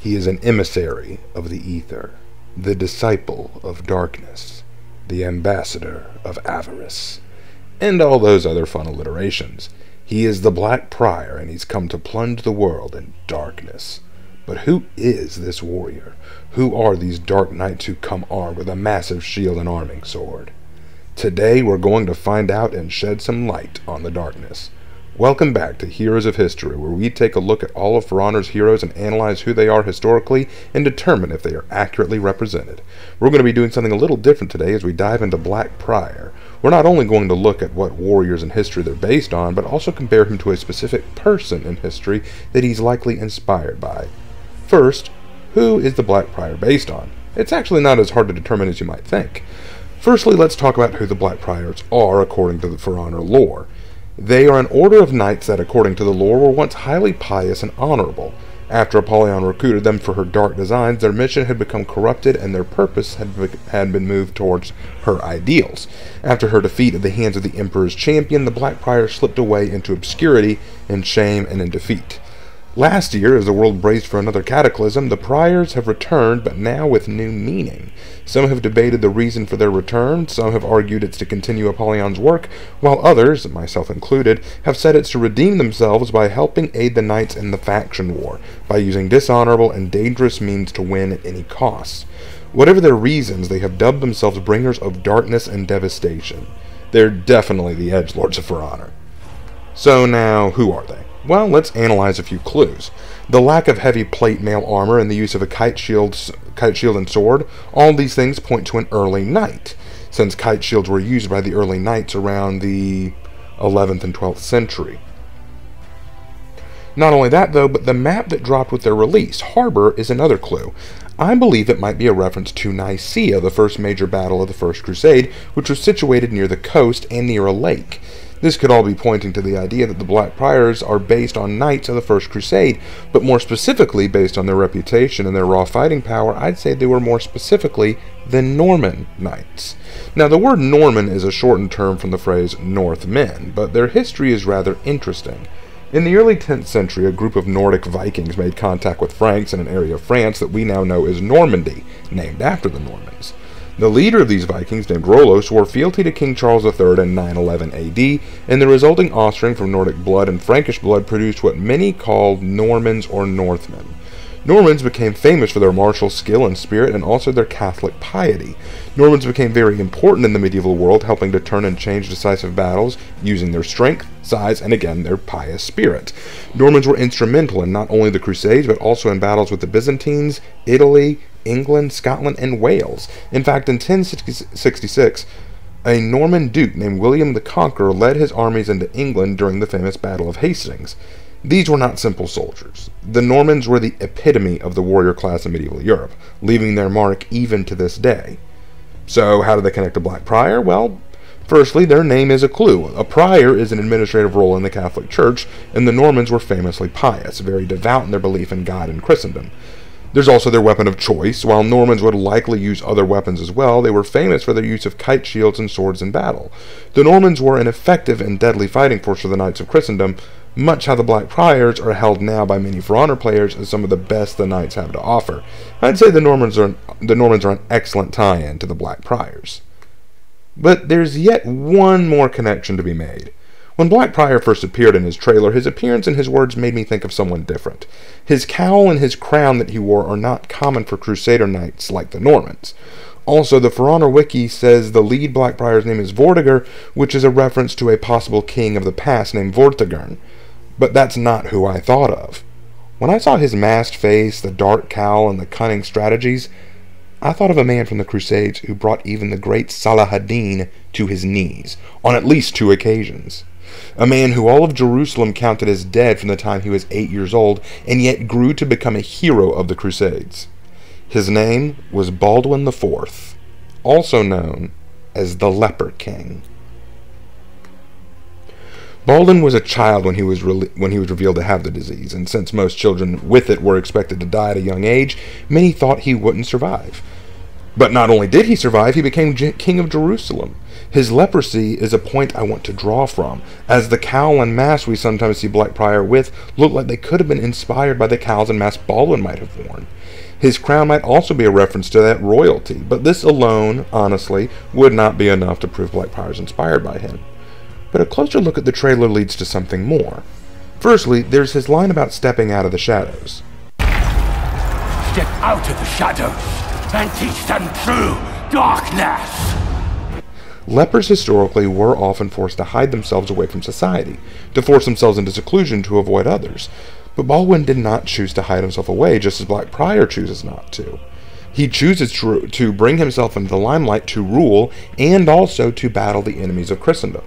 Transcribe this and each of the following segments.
He is an emissary of the ether, the disciple of darkness, the ambassador of avarice, and all those other fun alliterations. He is the Black Prior, and he's come to plunge the world in darkness. But who is this warrior? Who are these dark knights who come armed with a massive shield and arming sword? Today we're going to find out and shed some light on the darkness. Welcome back to Heroes of History, where we take a look at all of For Honor's heroes and analyze who they are historically and determine if they are accurately represented. We're going to be doing something a little different today as we dive into Black Prior. We're not only going to look at what warriors in history they're based on, but also compare him to a specific person in history that he's likely inspired by. First, who is the Black Prior based on? It's actually not as hard to determine as you might think. Firstly, let's talk about who the Black Priors are according to the For Honor lore. They are an order of knights that, according to the lore, were once highly pious and honorable. After Apollyon recruited them for her dark designs, their mission had become corrupted and their purpose had been moved towards her ideals. After her defeat at the hands of the Emperor's champion, the Black Priors slipped away into obscurity, in shame, and in defeat. Last year, as the world braced for another cataclysm, the Priors have returned, but now with new meaning. Some have debated the reason for their return, some have argued it's to continue Apollyon's work, while others, myself included, have said it's to redeem themselves by helping aid the knights in the faction war, by using dishonorable and dangerous means to win at any cost. Whatever their reasons, they have dubbed themselves bringers of darkness and devastation. They're definitely the edgelords of For Honor. So now, who are they? Well, let's analyze a few clues. The lack of heavy plate mail armor and the use of a kite shield and sword, all these things point to an early knight, since kite shields were used by the early knights around the 11th and 12th century. Not only that, though, but the map that dropped with their release, Harbor, is another clue. I believe it might be a reference to Nicaea, the first major battle of the First Crusade, which was situated near the coast and near a lake. This could all be pointing to the idea that the Black Priors are based on knights of the First Crusade, but more specifically, based on their reputation and their raw fighting power, I'd say they were more specifically the Norman knights. Now, the word Norman is a shortened term from the phrase Northmen, but their history is rather interesting. In the early 10th century, a group of Nordic Vikings made contact with Franks in an area of France that we now know as Normandy, named after the Normans. The leader of these Vikings, named Rollo, swore fealty to King Charles III in 911 AD, and the resulting offspring from Nordic blood and Frankish blood produced what many called Normans or Northmen. Normans became famous for their martial skill and spirit and also their Catholic piety. Normans became very important in the medieval world, helping to turn and change decisive battles using their strength, size, and again, their pious spirit. Normans were instrumental in not only the Crusades, but also in battles with the Byzantines, Italy, England, Scotland, and Wales. In fact, in 1066, a Norman duke named William the Conqueror led his armies into England during the famous Battle of Hastings. These were not simple soldiers. The Normans were the epitome of the warrior class in medieval Europe, leaving their mark even to this day. So, how do they connect to Black Prior? Well, firstly, their name is a clue. A prior is an administrative role in the Catholic Church, and the Normans were famously pious, very devout in their belief in God and Christendom. There's also their weapon of choice. While Normans would likely use other weapons as well, they were famous for their use of kite shields and swords in battle. The Normans were an effective and deadly fighting force for the Knights of Christendom, much how the Black Priors are held now by many For Honor players as some of the best the Knights have to offer. I'd say the Normans are an excellent tie-in to the Black Priors. But there's yet one more connection to be made. When Black Prior first appeared in his trailer, his appearance and his words made me think of someone different. His cowl and his crown that he wore are not common for Crusader knights like the Normans. Also, the For Honor wiki says the lead Black Prior's name is Vortigern, which is a reference to a possible king of the past named Vortigern. But that's not who I thought of. When I saw his masked face, the dark cowl, and the cunning strategies, I thought of a man from the Crusades who brought even the great Salah ad-Din to his knees, on at least 2 occasions. A man who all of Jerusalem counted as dead from the time he was 8 years old, and yet grew to become a hero of the Crusades. His name was Baldwin IV, also known as the Leper King. Baldwin was a child when he was revealed to have the disease, and since most children with it were expected to die at a young age, many thought he wouldn't survive. But not only did he survive, he became king of Jerusalem. His leprosy is a point I want to draw from, as the cowl and mask we sometimes see Blackprior with look like they could have been inspired by the cowls and masks Baldwin might have worn. His crown might also be a reference to that royalty, but this alone, honestly, would not be enough to prove Blackprior is inspired by him. But a closer look at the trailer leads to something more. Firstly, there's his line about stepping out of the shadows. Step out of the shadows and teach them true darkness. Lepers historically were often forced to hide themselves away from society, to force themselves into seclusion to avoid others. But Baldwin did not choose to hide himself away, just as Blackprior chooses not to. He chooses to bring himself into the limelight to rule, and also to battle the enemies of Christendom.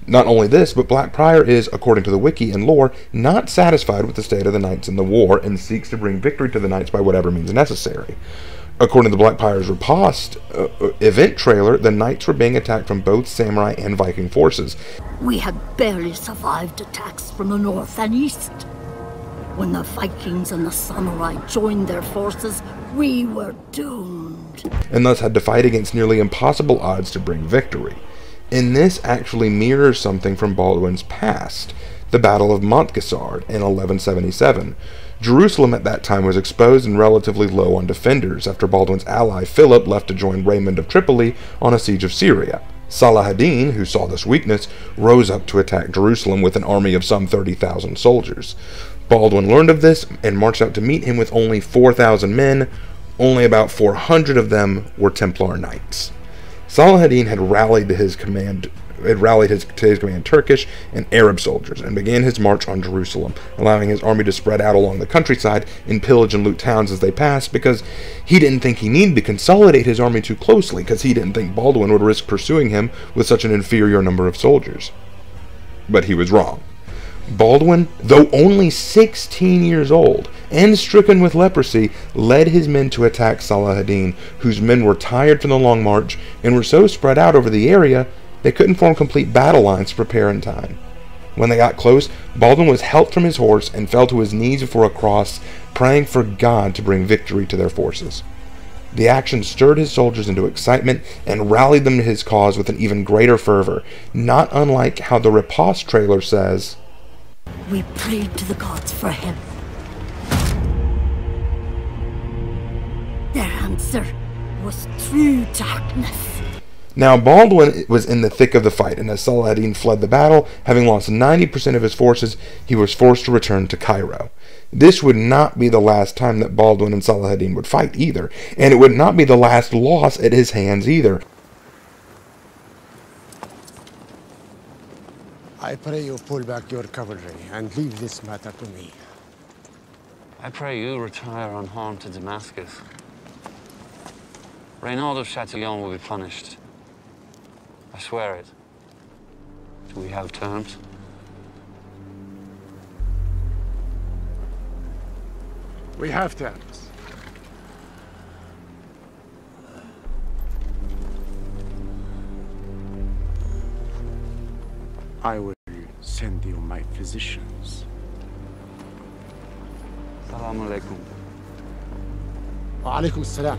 Not only this, but Blackprior is, according to the wiki and lore, not satisfied with the state of the knights in the war, and seeks to bring victory to the knights by whatever means necessary. According to Blackprior's Riposte event trailer, the knights were being attacked from both samurai and Viking forces. We had barely survived attacks from the north and east. When the Vikings and the samurai joined their forces, we were doomed. And thus had to fight against nearly impossible odds to bring victory. And this actually mirrors something from Baldwin's past, the Battle of Montgesard in 1177. Jerusalem at that time was exposed and relatively low on defenders after Baldwin's ally Philip left to join Raymond of Tripoli on a siege of Syria. Saladin, who saw this weakness, rose up to attack Jerusalem with an army of some 30,000 soldiers. Baldwin learned of this and marched out to meet him with only 4,000 men. Only about 400 of them were Templar knights. Saladin had rallied to his command Turkish and Arab soldiers and began his march on Jerusalem, allowing his army to spread out along the countryside and pillage and loot towns as they passed, because he didn't think he needed to consolidate his army too closely, because he didn't think Baldwin would risk pursuing him with such an inferior number of soldiers. But he was wrong. Baldwin, though only 16 years old and stricken with leprosy, led his men to attack Saladin, whose men were tired from the long march and were so spread out over the area they couldn't form complete battle lines to prepare in time. When they got close, Baldwin was helped from his horse and fell to his knees before a cross, praying for God to bring victory to their forces. The action stirred his soldiers into excitement and rallied them to his cause with an even greater fervor, not unlike how the Riposte trailer says, "We prayed to the gods for him. Their answer was true darkness." Now, Baldwin was in the thick of the fight, and as Saladin fled the battle, having lost 90% of his forces, he was forced to return to Cairo. This would not be the last time that Baldwin and Saladin would fight either, and it would not be the last loss at his hands either. I pray you pull back your cavalry and leave this matter to me. I pray you retire unharmed to Damascus. Reynald of Chatillon will be punished. I swear it. Do we have terms? We have terms. I will send you my physicians. Assalamu alaikum. Wa alaikum assalam.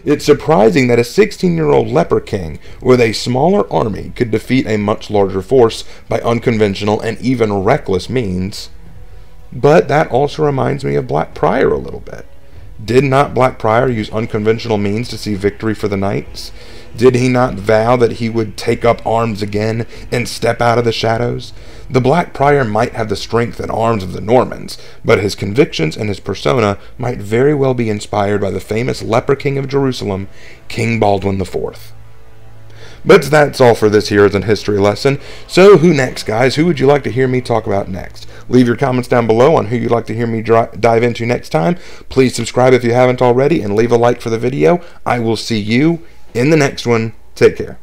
It's surprising that a 16-year-old leper king with a smaller army could defeat a much larger force by unconventional and even reckless means. But that also reminds me of Blackprior a little bit. Did not Blackprior use unconventional means to see victory for the knights? Did he not vow that he would take up arms again and step out of the shadows? The Blackprior might have the strength and arms of the Normans, but his convictions and his persona might very well be inspired by the famous leper king of Jerusalem, King Baldwin IV. But that's all for this Heroes in History lesson. So who next, guys? Who would you like to hear me talk about next? Leave your comments down below on who you'd like to hear me dive into next time. Please subscribe if you haven't already, and leave a like for the video. I will see you in the next one. Take care.